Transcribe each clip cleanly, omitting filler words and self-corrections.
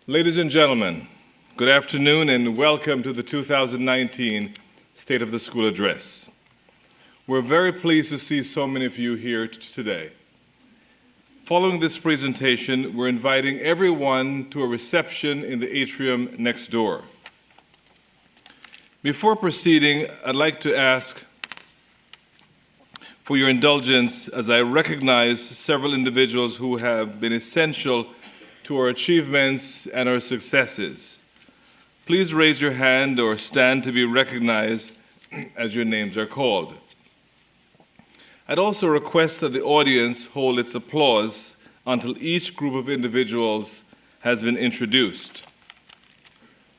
Ladies and gentlemen, good afternoon and welcome to the 2019 State of the School Address. We're very pleased to see so many of you here today. Following this presentation, we're inviting everyone to a reception in the atrium next door. Before proceeding, I'd like to ask for your indulgence as I recognize several individuals who have been essential to our achievements and our successes. Please raise your hand or stand to be recognized as your names are called. I'd also request that the audience hold its applause until each group of individuals has been introduced.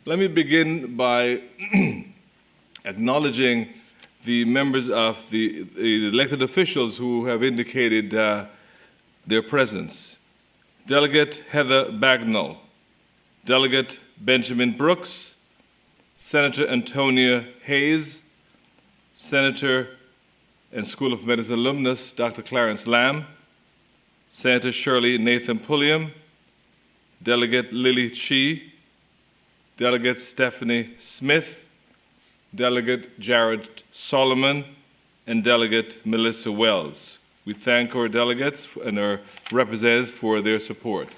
Let me begin by acknowledging the members of the elected officials who have indicated their presence. Delegate Heather Bagnall, Delegate Benjamin Brooks, Senator Antonia Hayes, Senator and School of Medicine alumnus Dr. Clarence Lamb, Senator Shirley Nathan Pulliam, Delegate Lily Chi, Delegate Stephanie Smith, Delegate Jared Solomon, and Delegate Melissa Wells. We thank our delegates and our representatives for their support.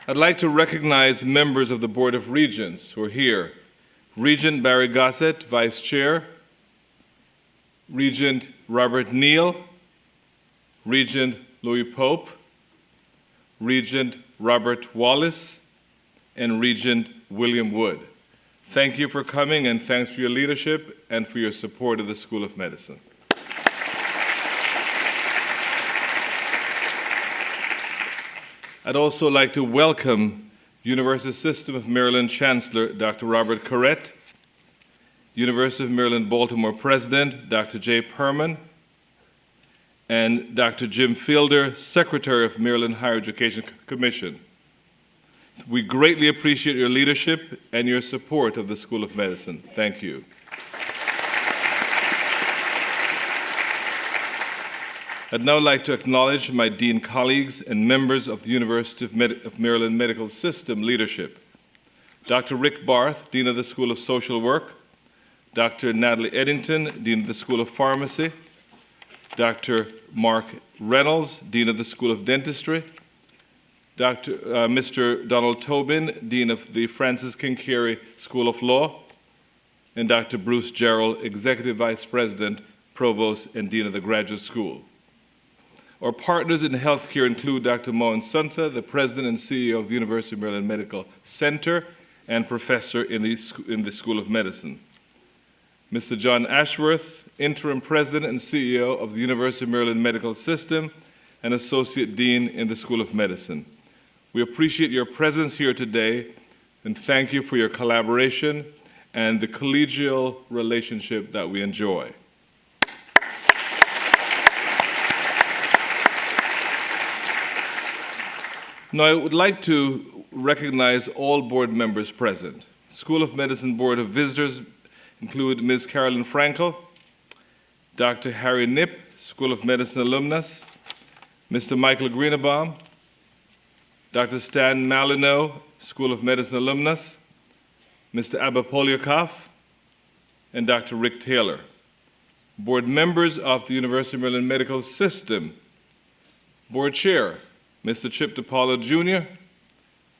I'd like to recognize members of the Board of Regents who are here. Regent Barry Gossett, Vice Chair, Regent Robert Neal, Regent Louis Pope, Regent Robert Wallace, and Regent William Wood. Thank you for coming, and thanks for your leadership and for your support of the School of Medicine. I'd also like to welcome University System of Maryland Chancellor Dr. Robert Corrett, University of Maryland Baltimore President Dr. Jay Perman, and Dr. Jim Fielder, Secretary of Maryland Higher Education Commission. We greatly appreciate your leadership and your support of the School of Medicine. Thank you. I'd now like to acknowledge my dean colleagues and members of the University of Maryland Medical System leadership. Dr. Rick Barth, Dean of the School of Social Work, Dr. Natalie Eddington, Dean of the School of Pharmacy, Dr. Mark Reynolds, Dean of the School of Dentistry, Mr. Donald Tobin, Dean of the Francis King Carey School of Law, and Dr. Bruce Gerald, Executive Vice President, Provost, and Dean of the Graduate School. Our partners in healthcare include Dr. Mohan Suntha, the President and CEO of the University of Maryland Medical Center and Professor in the School of Medicine. Mr. John Ashworth, Interim President and CEO of the University of Maryland Medical System and Associate Dean in the School of Medicine. We appreciate your presence here today and thank you for your collaboration and the collegial relationship that we enjoy. Now, I would like to recognize all board members present. School of Medicine Board of Visitors include Ms. Carolyn Frankel, Dr. Harry Knipp, School of Medicine alumnus, Mr. Michael Greenebaum, Dr. Stan Malinow, School of Medicine alumnus, Mr. Abba Polyakov, and Dr. Rick Taylor. Board members of the University of Maryland Medical System. Board Chair, Mr. Chip DiPaolo Jr.,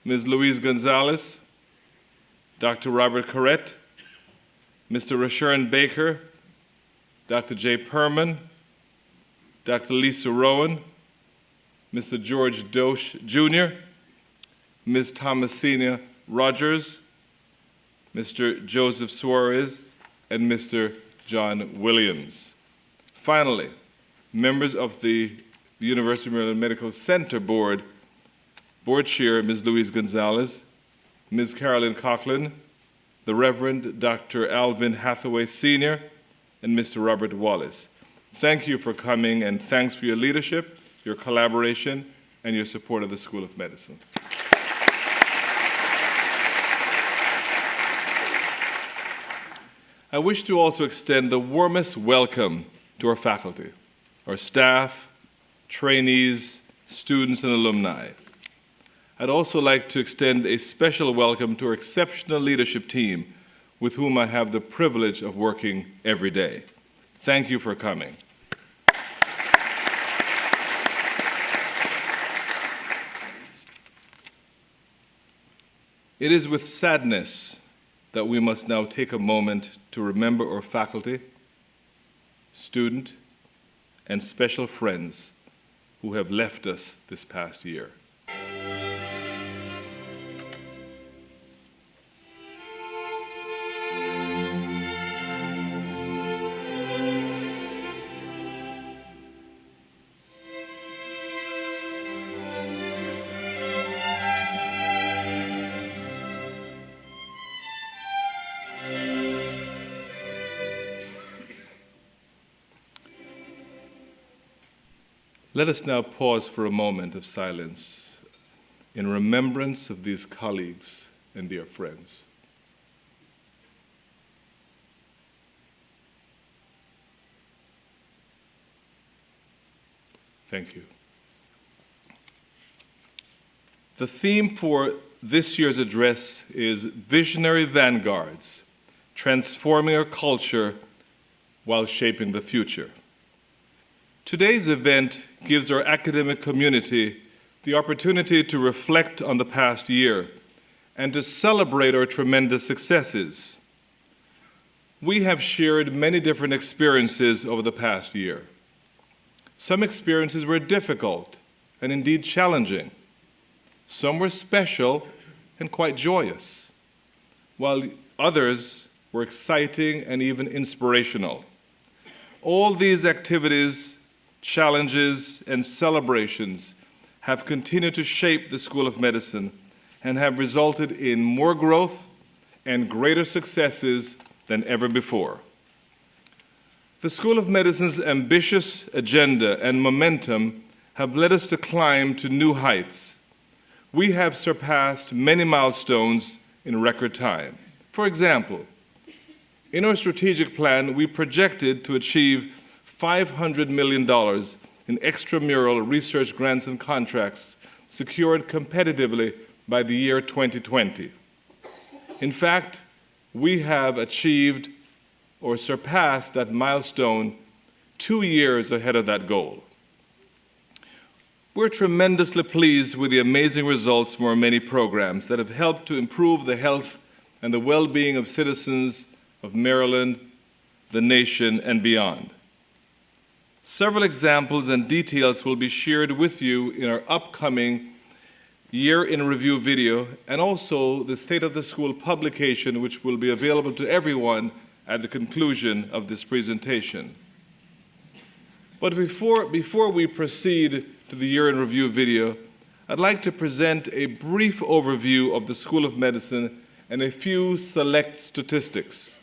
Ms. Louise Gonzalez, Dr. Robert Corrett, Mr. Rashawn Baker, Dr. Jay Perman, Dr. Lisa Rowan, Mr. George Dosh Jr., Ms. Thomasina Rogers, Mr. Joseph Suarez, and Mr. John Williams. Finally, members of the University of Maryland Medical Center Board, Board Chair Ms. Louise Gonzalez, Ms. Carolyn Coughlin, the Reverend Dr. Alvin Hathaway Sr., and Mr. Robert Wallace. Thank you for coming, and thanks for your leadership, your collaboration, and your support of the School of Medicine. I wish to also extend the warmest welcome to our faculty, our staff, trainees, students, and alumni. I'd also like to extend a special welcome to our exceptional leadership team with whom I have the privilege of working every day. Thank you for coming. It is with sadness that we must now take a moment to remember our faculty, student, and special friends who have left us this past year. Let us now pause for a moment of silence in remembrance of these colleagues and dear friends. Thank you. The theme for this year's address is Visionary Vanguards, Transforming Our Culture While Shaping the Future. Today's event gives our academic community the opportunity to reflect on the past year and to celebrate our tremendous successes. We have shared many different experiences over the past year. Some experiences were difficult and indeed challenging. Some were special and quite joyous, while others were exciting and even inspirational. All these activities, challenges, and celebrations have continued to shape the School of Medicine and have resulted in more growth and greater successes than ever before. The School of Medicine's ambitious agenda and momentum have led us to climb to new heights. We have surpassed many milestones in record time. For example, in our strategic plan, we projected to achieve $500 million in extramural research grants and contracts secured competitively by the year 2020. In fact, we have achieved or surpassed that milestone 2 years ahead of that goal. We're tremendously pleased with the amazing results from our many programs that have helped to improve the health and the well-being of citizens of Maryland, the nation, and beyond. Several examples and details will be shared with you in our upcoming Year in Review video and also the State of the School publication, which will be available to everyone at the conclusion of this presentation. But before we proceed to the Year in Review video, I'd like to present a brief overview of the School of Medicine and a few select statistics.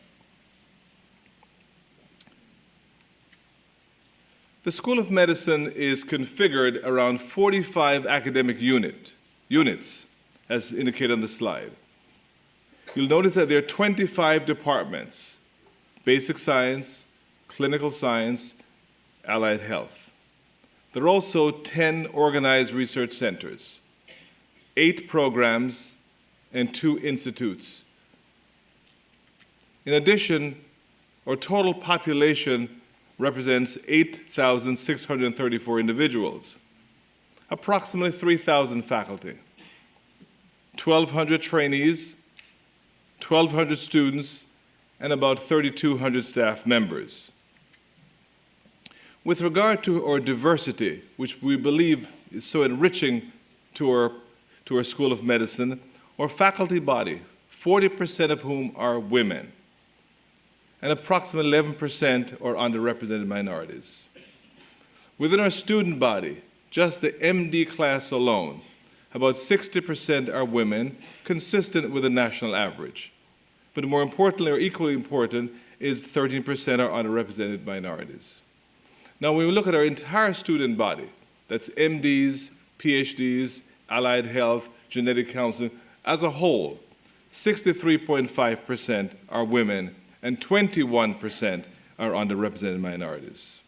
The School of Medicine is configured around 45 academic units, as indicated on the slide. You'll notice that there are 25 departments: basic science, clinical science, allied health. There are also 10 organized research centers, 8 programs, and 2 institutes. In addition, our total population represents 8,634 individuals, approximately 3,000 faculty, 1,200 trainees, 1,200 students, and about 3,200 staff members. With regard to our diversity, which we believe is so enriching to our School of Medicine, our faculty body, 40% of whom are women, and approximately 11% are underrepresented minorities. Within our student body, just the MD class alone, about 60% are women, consistent with the national average. But more importantly, or equally important, is 13% are underrepresented minorities. Now, when we look at our entire student body, that's MDs, PhDs, allied health, genetic counseling, as a whole, 63.5% are women and 21% are underrepresented minorities.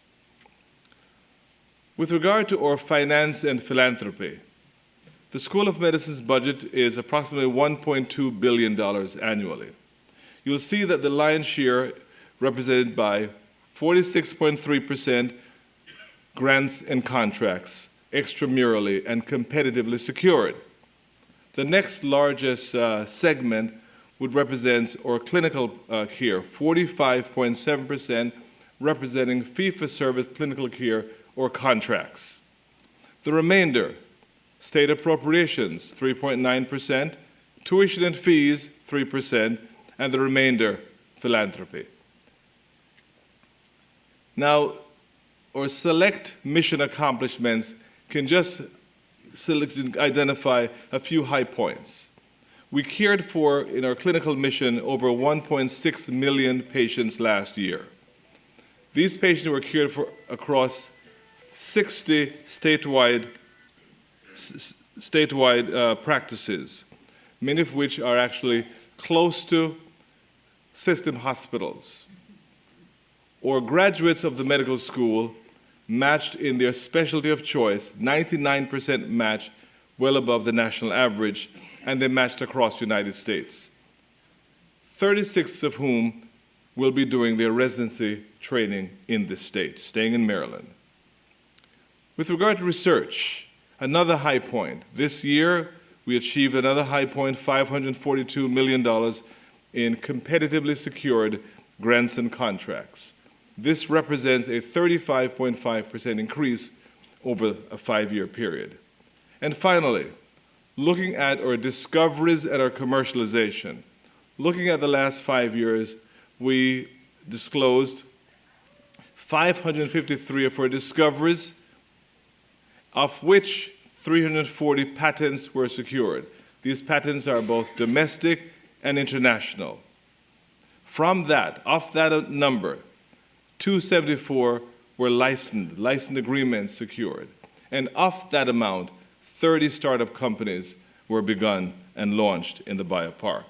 With regard to our finance and philanthropy, the School of Medicine's budget is approximately $1.2 billion annually. You'll see that the lion's share represented by 46.3% grants and contracts, extramurally and competitively secured. The next largest segment would represent our clinical care, 45.7%, representing fee-for-service clinical care or contracts. The remainder, state appropriations, 3.9%, tuition and fees, 3%, and the remainder, philanthropy. Now, our select mission accomplishments can just identify a few high points. We cared for, in our clinical mission, over 1.6 million patients last year. These patients were cared for across 60 statewide practices, many of which are actually close to system hospitals. Or graduates of the medical school matched in their specialty of choice, 99% match, well above the national average, and they matched across the United States. 36 of whom will be doing their residency training in this state, staying in Maryland. With regard to research, another high point. This year, we achieved another high point, $542 million in competitively secured grants and contracts. This represents a 35.5% increase over a 5-year period. And finally, looking at our discoveries and our commercialization, looking at the last 5 years, we disclosed 553 of our discoveries, of which 340 patents were secured. These patents are both domestic and international. From that, of that number, 274 were licensed agreements secured. And of that amount, 30 startup companies were begun and launched in the biopark.